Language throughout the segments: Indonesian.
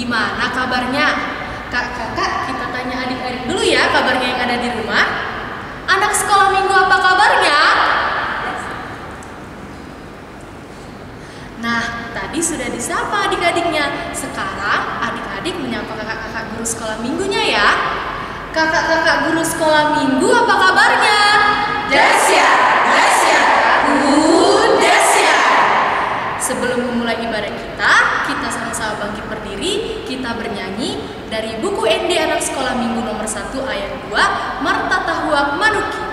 Gimana kabarnya? Kakak, kita tanya adik-adik dulu ya kabarnya yang ada di rumah. Anak sekolah minggu apa kabarnya? Nah, tadi sudah disapa adik-adiknya. Sekarang adik-adik menyapa kakak-kakak guru sekolah minggunya ya. Kakak-kakak guru sekolah minggu apa kabarnya? Dahsyat, dahsyat, dahsyat. Sebelum memulai ibadah kita sama-sama bangkit berdiri, kita bernyanyi dari buku ND Anak Sekolah Minggu nomor 1 ayat 2, Marta Tahuak Manuki.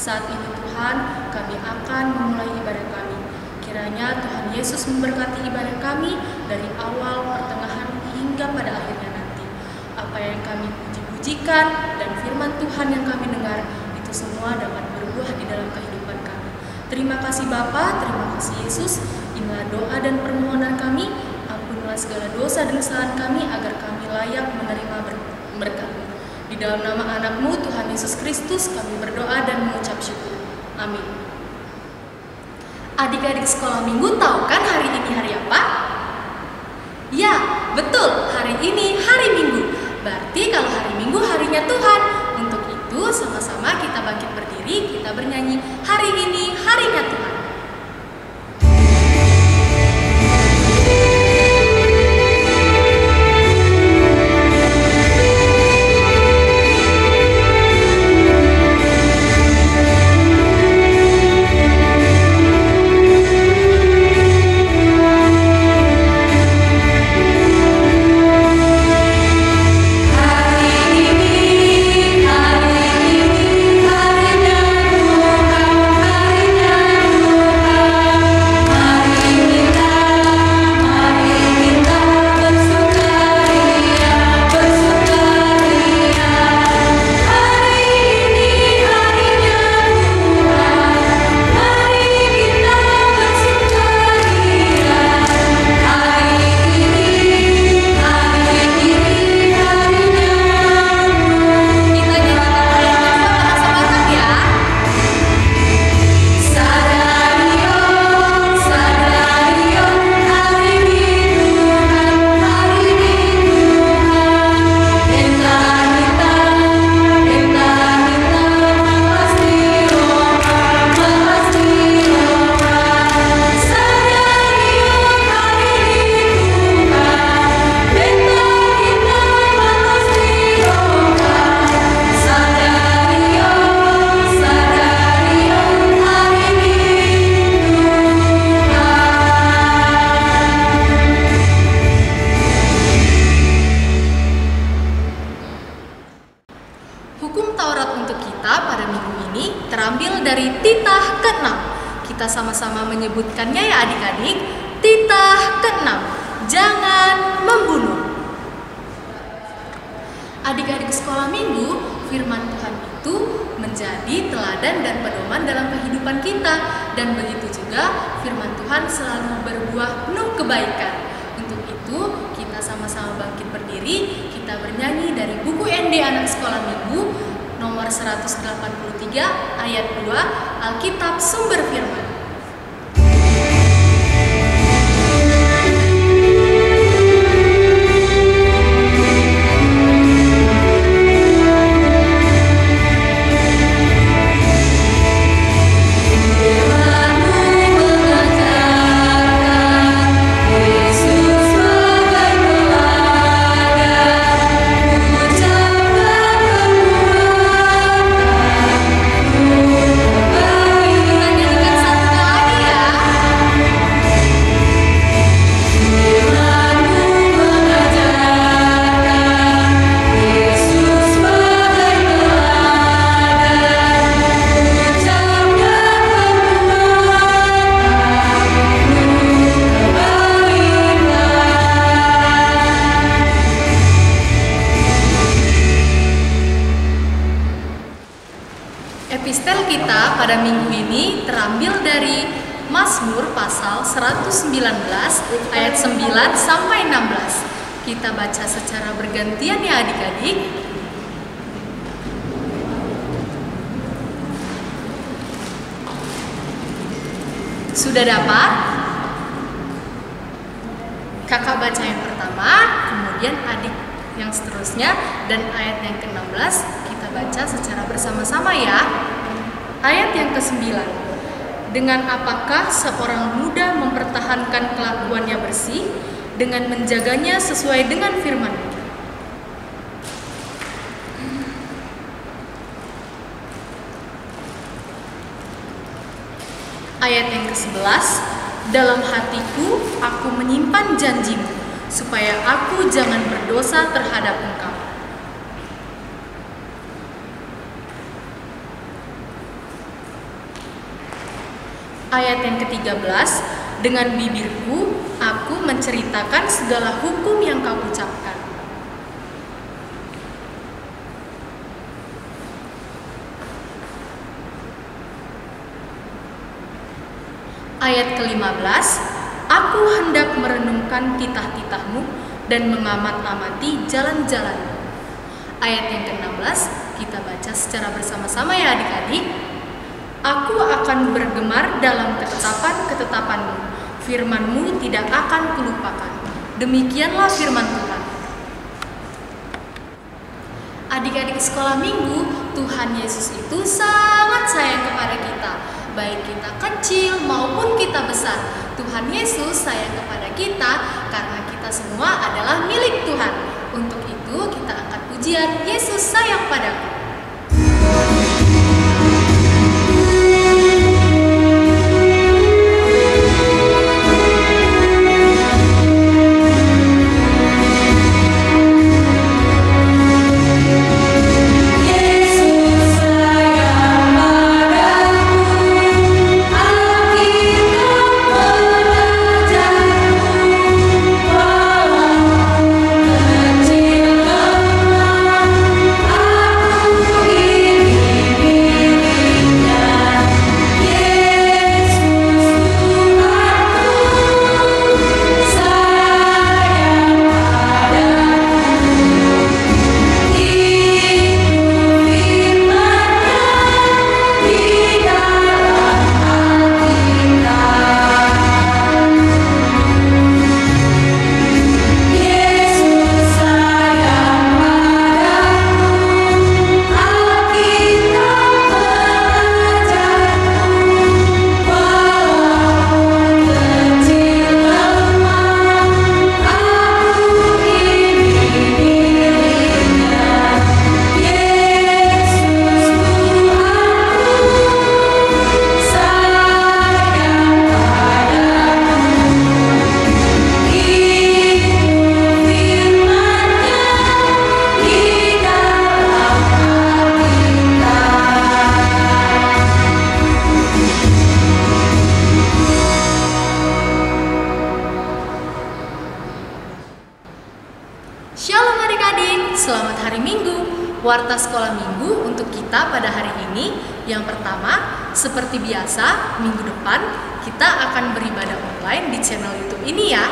Saat ini Tuhan, kami akan memulai ibadah kami. Kiranya Tuhan Yesus memberkati ibadah kami dari awal, pertengahan, hingga pada akhirnya nanti. Apa yang kami puji-pujikan dan firman Tuhan yang kami dengar, itu semua dapat berbuah di dalam kehidupan kami. Terima kasih Bapa, terima kasih Yesus. Inilah doa dan permohonan kami. Ampunilah segala dosa dan kesalahan kami agar kami layak menerima berkat. Di dalam nama anak-Mu Tuhan Yesus Kristus kami berdoa dan mengucap syukur. Amin. Adik-adik sekolah minggu tahu kan hari ini hari apa? Ya, betul, hari ini hari Minggu. Berarti kalau hari Minggu harinya Tuhan. Untuk itu sama-sama kita bangkit berdiri, kita bernyanyi hari ini harinya Tuhan. Hari ini harinya Tuhan. Hukum Taurat untuk kita pada minggu ini terambil dari titah ke-6. Kita sama-sama menyebutkannya ya adik-adik. Titah ke-6, jangan membunuh. Adik-adik sekolah minggu, firman Tuhan itu menjadi teladan dan pedoman dalam kehidupan kita. Dan begitu juga firman Tuhan selalu berbuah penuh kebaikan. Untuk itu kita sama-sama bangkit berdiri. Kita bernyanyi dari buku ND Anak Sekolah Minggu nomor 183 ayat 2 Alkitab Sumber Firman. Epistel kita pada minggu ini terambil dari Mazmur pasal 119 ayat 9 sampai 16. Kita baca secara bergantian ya adik-adik. Sudah dapat? Kakak baca yang pertama, kemudian adik yang seterusnya, dan ayat yang ke-16 kita baca secara bersama-sama ya. Ayat yang ke-9. Dengan apakah seorang muda mempertahankan kelakuannya bersih, dengan menjaganya sesuai dengan firman. Ayat yang ke-11. Dalam hatiku aku menyimpan janjimu, supaya aku jangan berdosa terhadap engkau. Ayat yang ke-13, dengan bibirku aku menceritakan segala hukum yang kau ucapkan. Ayat ke-15, aku hendak merenungkan titah-titahmu dan mengamat-amati jalan-jalanmu. Ayat yang ke-16 kita baca secara bersama-sama ya adik-adik. Aku akan bergemar dalam ketetapan-ketetapanmu, firman-Mu tidak akan kulupakan. Demikianlah firman Tuhan. Adik-adik sekolah minggu, Tuhan Yesus itu sangat sayang kepada kita. Baik kita kecil maupun kita besar, Tuhan Yesus sayang kepada kita karena kita semua adalah milik Tuhan. Untuk itu kita angkat pujian Yesus sayang padaku. Aku Minggu. Warta sekolah minggu untuk kita pada hari ini. Yang pertama, seperti biasa, minggu depan kita akan beribadah online di channel YouTube ini ya.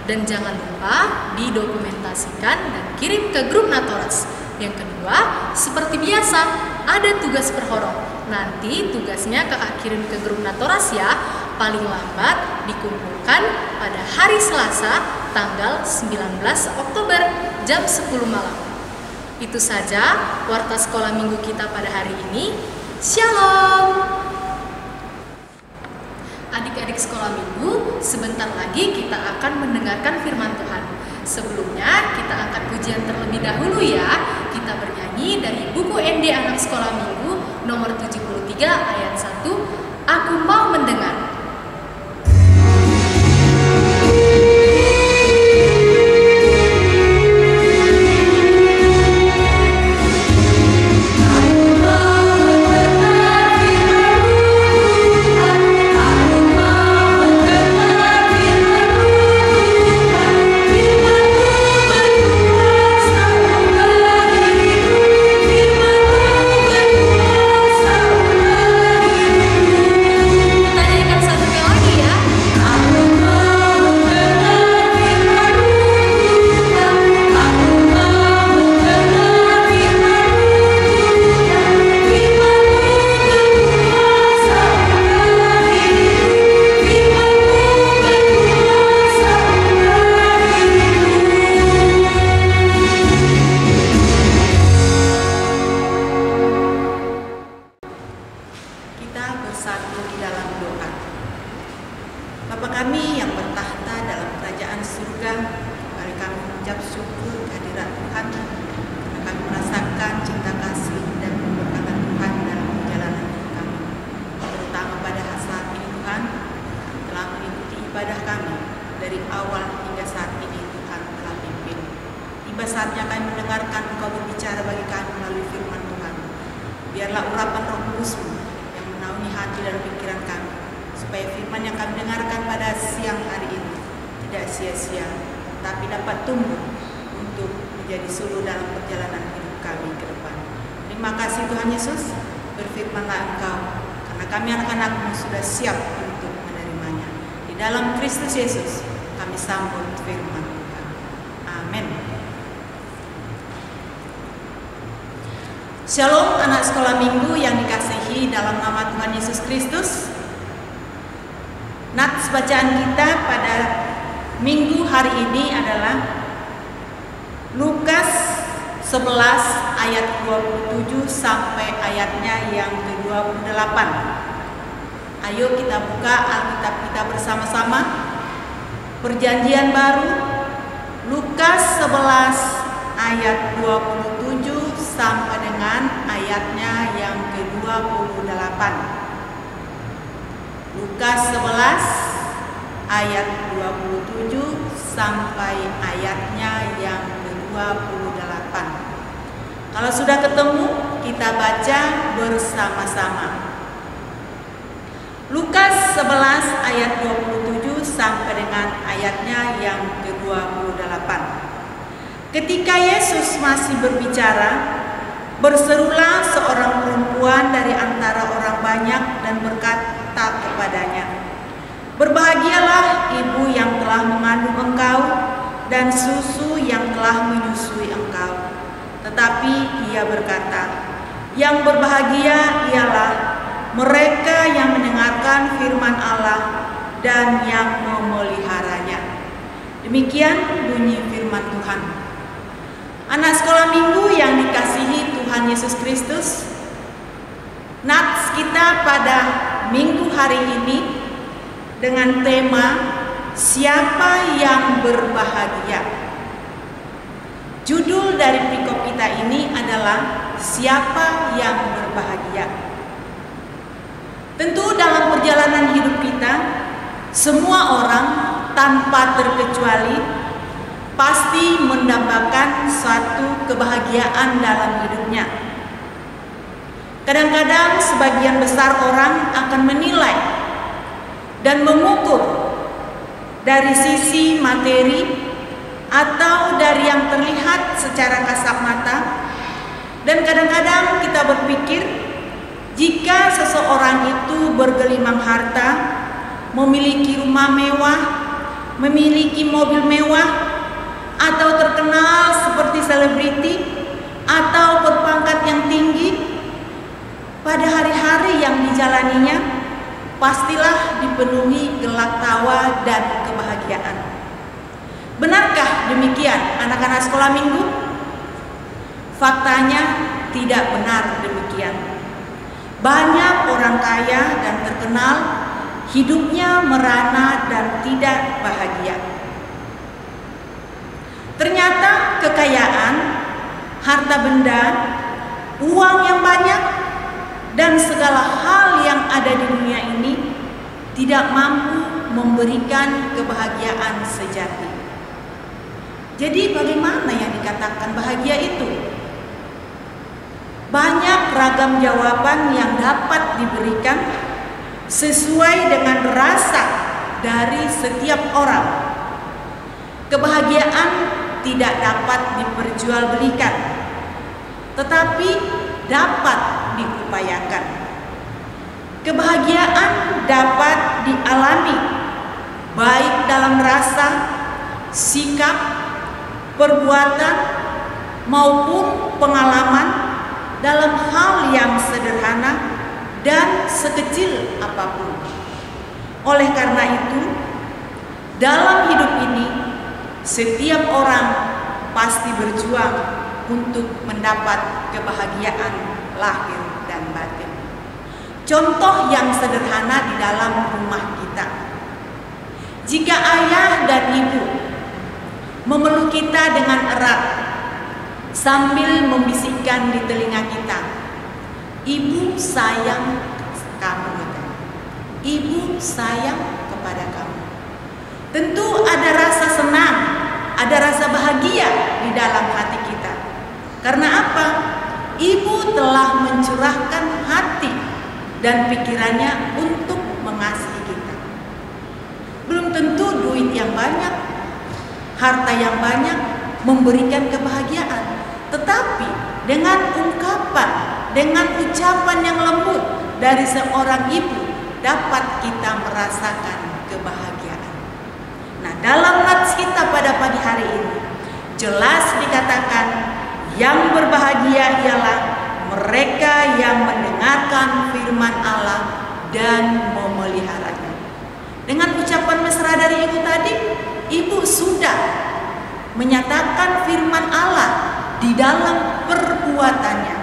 Dan jangan lupa didokumentasikan dan kirim ke grup Natoras. Yang kedua, seperti biasa, ada tugas perhorong. Nanti tugasnya kakak kirim ke grup Natoras ya. Paling lambat dikumpulkan pada hari Selasa, tanggal 19 Oktober, jam 10 malam. Itu saja warta sekolah minggu kita pada hari ini. Shalom! Adik-adik sekolah minggu, sebentar lagi kita akan mendengarkan firman Tuhan. Sebelumnya kita angkat pujian terlebih dahulu ya. Kita bernyanyi dari buku ND Anak Sekolah Minggu nomor 73 ayat 1, Aku Mau Mendengar. Saatnya kami mendengarkan Engkau berbicara bagi kami melalui firman Tuhan. Biarlah urapan Roh Kudus-Mu yang menaungi hati dan pikiran kami, supaya firman yang kami dengarkan pada siang hari ini tidak sia-sia, tapi dapat tumbuh untuk menjadi suluh dalam perjalanan hidup kami ke depan. Terima kasih Tuhan Yesus, berfirmanlah Engkau, karena kami anak-anak-Mu sudah siap untuk menerimanya. Di dalam Kristus Yesus kami sambut firman Tuhan. Amin. Shalom anak sekolah minggu yang dikasihi dalam nama Tuhan Yesus Kristus. Nats bacaan kita pada minggu hari ini adalah Lukas 11 ayat 27 sampai ayatnya yang ke-28. Ayo kita buka Alkitab kita bersama-sama. Perjanjian baru Lukas 11 ayat 27 sampai dengan ayatnya yang ke-28. Lukas 11 ayat 27 sampai ayatnya yang ke-28. Kalau sudah ketemu, kita baca bersama-sama. Lukas 11 ayat 27 sampai dengan ayatnya yang ke-28. Ketika Yesus masih berbicara, berserulah seorang perempuan dari antara orang banyak dan berkata kepadanya, "Berbahagialah ibu yang telah mengandung engkau dan susu yang telah menyusui engkau." Tetapi ia berkata, "Yang berbahagia ialah mereka yang mendengarkan firman Allah dan yang memeliharanya." Demikian bunyi firman Tuhan. Anak sekolah minggu yang dikasihi Tuhan Yesus Kristus, nats kita pada minggu hari ini dengan tema Siapa yang berbahagia. Judul dari perikop kita ini adalah Siapa yang berbahagia. Tentu dalam perjalanan hidup kita, semua orang tanpa terkecuali pasti mendapatkan suatu kebahagiaan dalam hidupnya. Kadang-kadang sebagian besar orang akan menilai dan mengukur dari sisi materi atau dari yang terlihat secara kasat mata. Dan kadang-kadang kita berpikir, jika seseorang itu bergelimang harta, memiliki rumah mewah, memiliki mobil mewah, atau terkenal seperti selebriti, atau berpangkat yang tinggi, pada hari-hari yang dijalaninya pastilah dipenuhi gelak tawa dan kebahagiaan. Benarkah demikian anak-anak sekolah minggu? Faktanya tidak benar demikian. Banyak orang kaya dan terkenal hidupnya merana dan tidak bahagia. Ternyata kekayaan, harta benda, uang yang banyak, dan segala hal yang ada di dunia ini tidak mampu memberikan kebahagiaan sejati. Jadi bagaimana yang dikatakan bahagia itu? Banyak ragam jawaban yang dapat diberikan sesuai dengan rasa dari setiap orang. Kebahagiaan tidak dapat diperjualbelikan, tetapi dapat diupayakan. Kebahagiaan dapat dialami baik dalam rasa, sikap, perbuatan, maupun pengalaman dalam hal yang sederhana dan sekecil apapun. Oleh karena itu, dalam hidup ini setiap orang pasti berjuang untuk mendapat kebahagiaan lahir dan batin. Contoh yang sederhana di dalam rumah kita. Jika ayah dan ibu memeluk kita dengan erat sambil membisikkan di telinga kita, "Ibu sayang kamu," "Ibu sayang kepada kamu." Tentu ada rasa senang, ada rasa bahagia di dalam hati kita. Karena apa? Ibu telah mencurahkan hati dan pikirannya untuk mengasihi kita. Belum tentu duit yang banyak, harta yang banyak memberikan kebahagiaan. Tetapi dengan ungkapan, dengan ucapan yang lembut dari seorang ibu dapat kita merasakan kebahagiaan. Nah, dalam nats kita pada pagi hari ini jelas dikatakan yang berbahagia ialah mereka yang mendengarkan firman Allah dan memeliharanya. Dengan ucapan mesra dari ibu tadi, ibu sudah menyatakan firman Allah di dalam perbuatannya.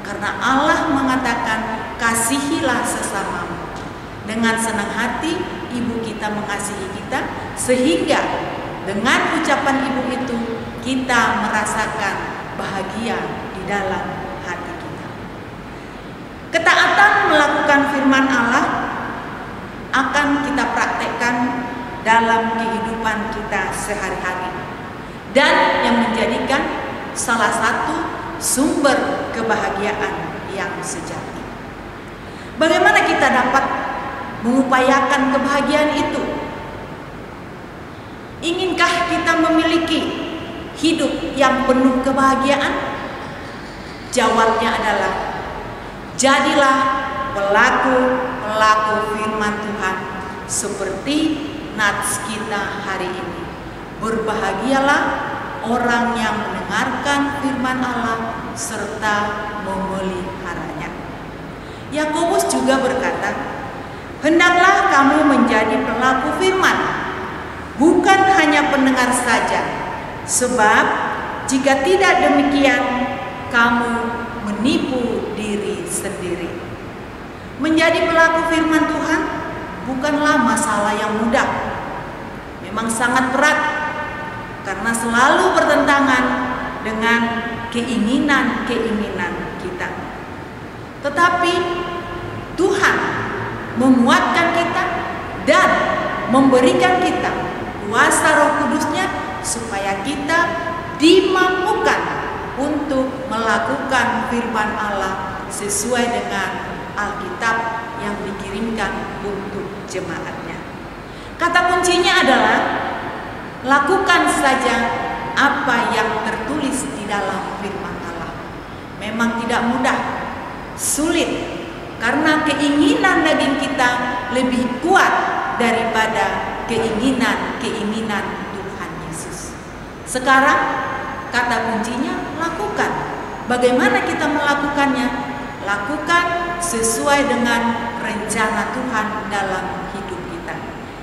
Karena Allah mengatakan, "Kasihilah sesamamu." Dengan senang hati ibu kita mengasihi kita, sehingga dengan ucapan ibu itu kita merasakan bahagia di dalam hati kita. Ketaatan melakukan firman Allah akan kita praktekkan dalam kehidupan kita sehari-hari, dan yang menjadikan salah satu sumber kebahagiaan yang sejati. Bagaimana kita dapat mengupayakan kebahagiaan itu? Inginkah kita memiliki hidup yang penuh kebahagiaan? Jawabnya adalah, jadilah pelaku-pelaku firman Tuhan seperti nats kita hari ini. Berbahagialah orang yang mendengarkan firman Allah serta memeliharanya. Yakobus juga berkata, "Hendaklah kamu menjadi pelaku firman, bukan hanya pendengar saja, sebab jika tidak demikian, kamu menipu diri sendiri." Menjadi pelaku firman Tuhan bukanlah masalah yang mudah. Memang sangat berat, karena selalu bertentangan dengan keinginan-keinginan kita. Tetapi Tuhan menguatkan kita dan memberikan kita kuasa Roh Kudus-Nya supaya kita dimampukan untuk melakukan firman Allah sesuai dengan Alkitab yang dikirimkan untuk jemaatnya. Kata kuncinya adalah Lakukan saja apa yang tertulis di dalam firman Allah. Memang tidak mudah, sulit, karena keinginan daging kita lebih kuat daripada keinginan Tuhan Yesus. Sekarang kata kuncinya lakukan. Bagaimana kita melakukannya? Lakukan sesuai dengan rencana Tuhan dalam hidup kita.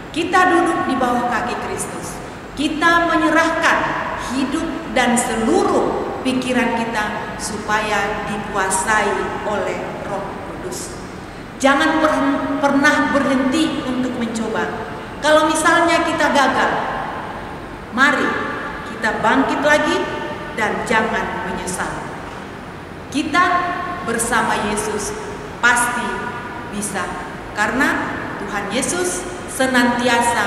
Kita duduk di bawah kaki Kristus. Kita menyerahkan hidup dan seluruh pikiran kita supaya dikuasai oleh Roh Kudus. Jangan pernah berhenti untuk mencoba. Kalau misalnya kita gagal, mari kita bangkit lagi dan jangan menyesal. Kita bersama Yesus pasti bisa, karena Tuhan Yesus senantiasa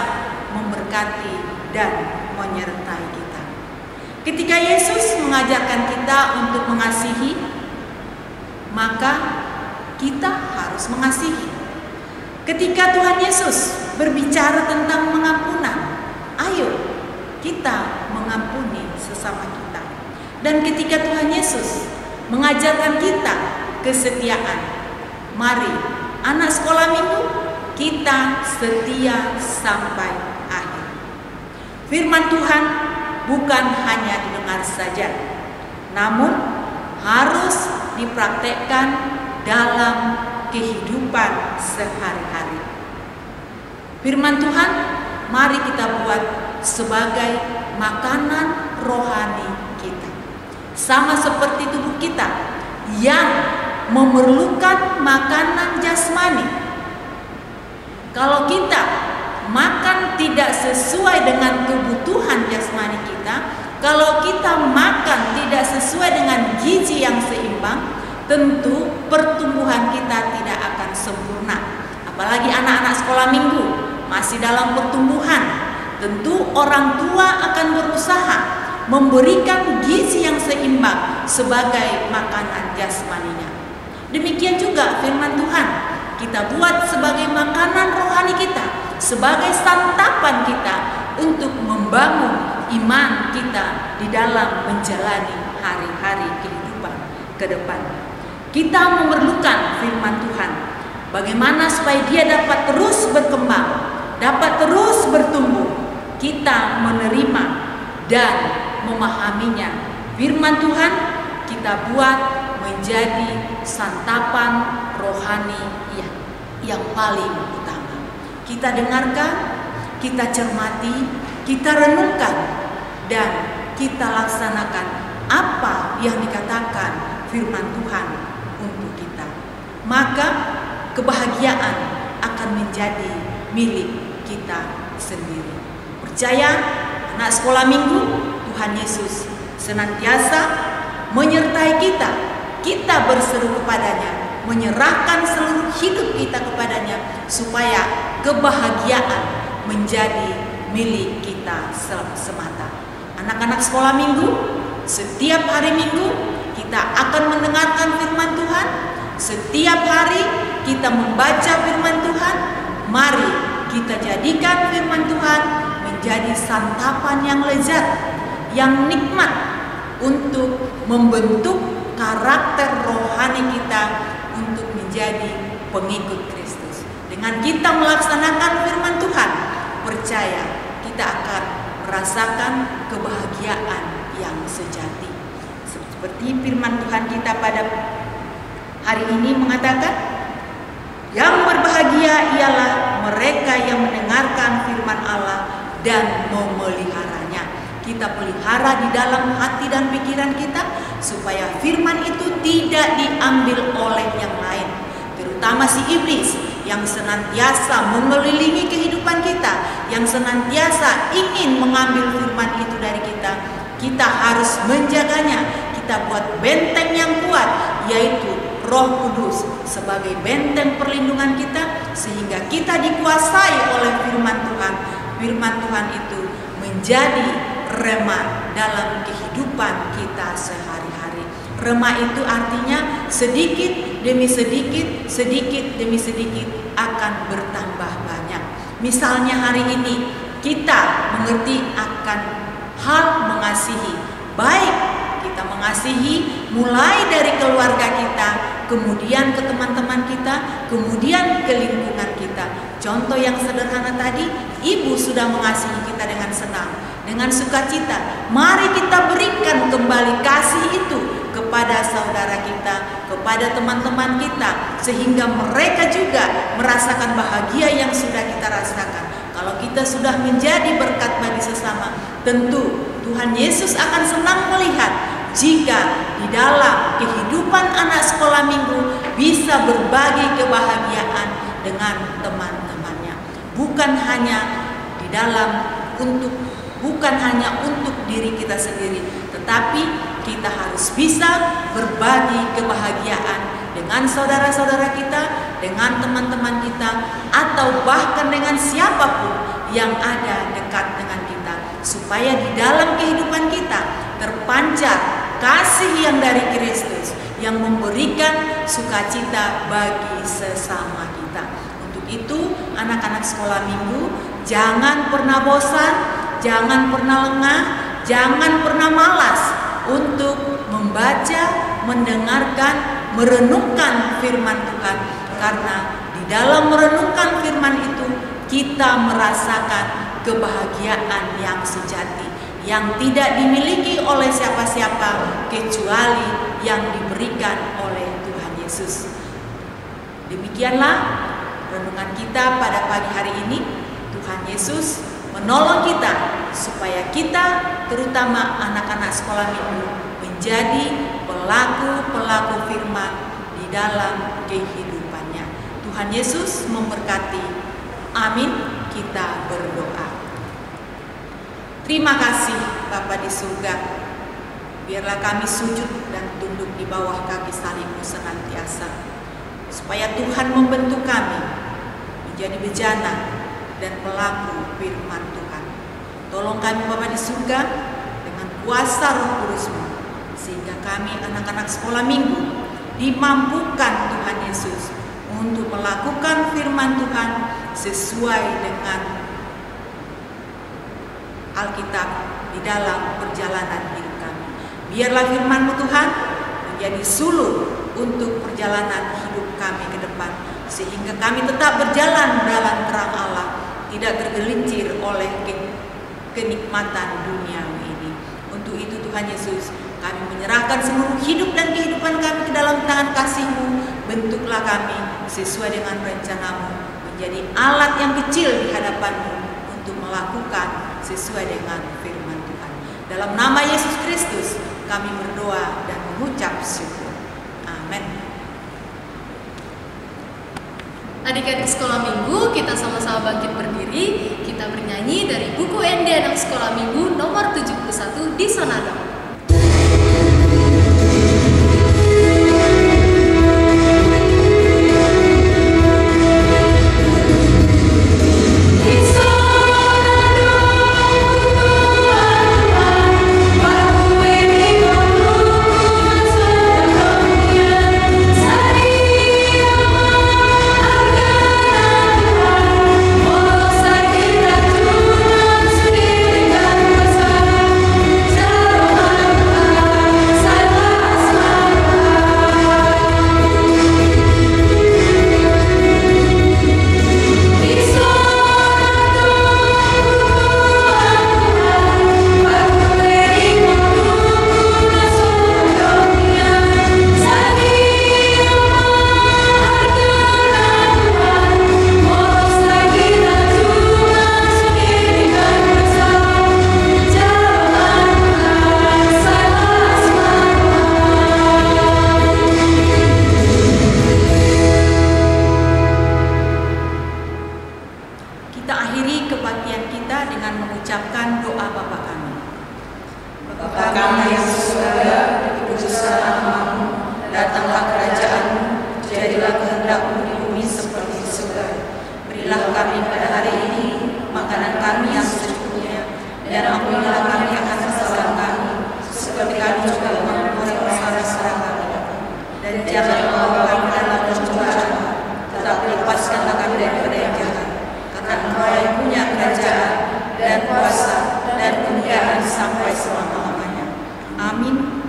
memberkati dan menyertai kita. Ketika Yesus mengajarkan kita untuk mengasihi, maka kita harus mengasihi. Ketika Tuhan Yesus berbicara tentang pengampunan, ayo kita mengampuni sesama kita. Dan ketika Tuhan Yesus mengajarkan kita kesetiaan, mari anak sekolah minggu kita setia sampai akhir. Firman Tuhan bukan hanya didengar saja, namun harus dipraktekkan dalam kehidupan sehari-hari. Firman Tuhan mari kita buat sebagai makanan rohani kita. Sama seperti tubuh kita yang memerlukan makanan jasmani. Kalau kita makan tidak sesuai dengan kebutuhan jasmani kita, kalau kita makan tidak sesuai dengan gizi yang seimbang, tentu pertumbuhan kita tidak akan sempurna. Apalagi anak-anak sekolah minggu masih dalam pertumbuhan, tentu orang tua akan berusaha memberikan gizi yang seimbang sebagai makanan jasmaninya. Demikian juga firman Tuhan kita buat sebagai makanan rohani kita, sebagai santapan kita untuk membangun iman kita di dalam menjalani hari-hari kehidupan ke depan. Kita memerlukan firman Tuhan. Bagaimana supaya dia dapat terus berkembang, dapat terus bertumbuh. Kita menerima dan memahaminya. Firman Tuhan kita buat menjadi santapan rohani yang paling utama. Kita dengarkan, kita cermati, kita renungkan, dan kita laksanakan apa yang dikatakan firman Tuhan untuk kita. Maka kebahagiaan akan menjadi milik kita sendiri. Percaya anak sekolah minggu, Tuhan Yesus senantiasa menyertai kita. Kita berseru kepadanya, menyerahkan seluruh hidup kita kepadanya, supaya kebahagiaan menjadi milik kita semata. Anak-anak sekolah minggu, setiap hari Minggu kita akan mendengarkan firman Tuhan. Setiap hari kita membaca firman Tuhan. Mari kita jadikan firman Tuhan menjadi santapan yang lezat, yang nikmat untuk membentuk karakter rohani kita untuk menjadi pengikut Kristus. Dengan kita melaksanakan firman Tuhan, percaya kita akan merasakan kebahagiaan yang sejati. Seperti firman Tuhan kita pada hari ini mengatakan, yang berbahagia ialah mereka yang mendengarkan firman Allah dan memeliharanya. Kita pelihara di dalam hati dan pikiran kita, supaya firman itu tidak diambil oleh yang lain, terutama si iblis yang senantiasa mengelilingi kehidupan kita, yang senantiasa ingin mengambil firman itu dari kita. Kita harus menjaganya. Kita buat benteng yang kuat, yaitu Roh Kudus sebagai benteng perlindungan kita, sehingga kita dikuasai oleh firman Tuhan. Firman Tuhan itu menjadi rema dalam kehidupan kita sehari-hari. Rema itu artinya sedikit demi sedikit, sedikit demi sedikit akan bertambah banyak. Misalnya hari ini kita mengerti akan hal mengasihi. Baik kita mengasihi mulai dari keluarga kita, kemudian ke teman-teman kita, kemudian ke lingkungan kita. Contoh yang sederhana tadi, ibu sudah mengasihi kita dengan senang, dengan sukacita. Mari kita berikan kembali kasih itu kepada saudara kita, kepada teman-teman kita, sehingga mereka juga merasakan bahagia yang sudah kita rasakan. Kalau kita sudah menjadi berkat bagi sesama, tentu Tuhan Yesus akan senang melihat jika di dalam kehidupan anak sekolah minggu bisa berbagi kebahagiaan dengan teman-temannya. Bukan hanya untuk diri kita sendiri, tetapi kita harus bisa berbagi kebahagiaan dengan saudara-saudara kita, dengan teman-teman kita, atau bahkan dengan siapapun yang ada dekat dengan kita, supaya di dalam kehidupan kita terpancar kasih yang dari Kristus yang memberikan sukacita bagi sesama kita. Untuk itu, anak-anak sekolah minggu, jangan pernah bosan, jangan pernah lengah, jangan pernah malas untuk membaca, mendengarkan, merenungkan firman Tuhan. Karena di dalam merenungkan firman itu, kita merasakan kebahagiaan yang sejati, yang tidak dimiliki oleh siapa-siapa kecuali yang diberikan oleh Tuhan Yesus. Demikianlah renungan kita pada pagi hari ini. Tuhan Yesus menolong kita supaya kita, terutama anak-anak sekolah minggu, menjadi pelaku-pelaku firman di dalam kehidupannya. Tuhan Yesus memberkati. Amin. Kita berdoa. Terima kasih Bapa di surga. Biarlah kami sujud dan tunduk di bawah kaki salib-Mu senantiasa, supaya Tuhan membentuk kami menjadi bejana dan pelaku firman Tuhan. Tolong kami Bapa di surga dengan kuasa Roh Kudus-Mu, sehingga kami anak-anak sekolah minggu dimampukan Tuhan Yesus untuk melakukan firman Tuhan sesuai dengan Alkitab di dalam perjalanan hidup kami. Biarlah firman-Mu Tuhan menjadi sulur untuk perjalanan hidup kami ke depan, sehingga kami tetap berjalan dalam terang Allah, tidak tergelincir oleh kenikmatan dunia ini. Untuk itu Tuhan Yesus, kami menyerahkan seluruh hidup dan kehidupan kami ke dalam tangan kasih-Mu. Bentuklah kami sesuai dengan rencana-Mu, menjadi alat yang kecil di hadapan-Mu untuk melakukan sesuai dengan firman Tuhan. Dalam nama Yesus Kristus kami berdoa dan mengucap syukur. Amin. Adik-adik sekolah minggu, kita sama-sama bangkit berdiri. Kita bernyanyi dari buku ND Anak Sekolah Minggu nomor 71 di Sonado.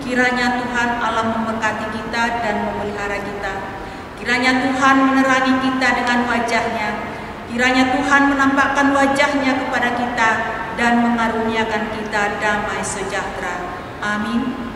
Kiranya Tuhan Allah memberkati kita dan memelihara kita. Kiranya Tuhan menerangi kita dengan wajah-Nya. Kiranya Tuhan menampakkan wajah-Nya kepada kita dan mengaruniakan kita damai sejahtera. Amin.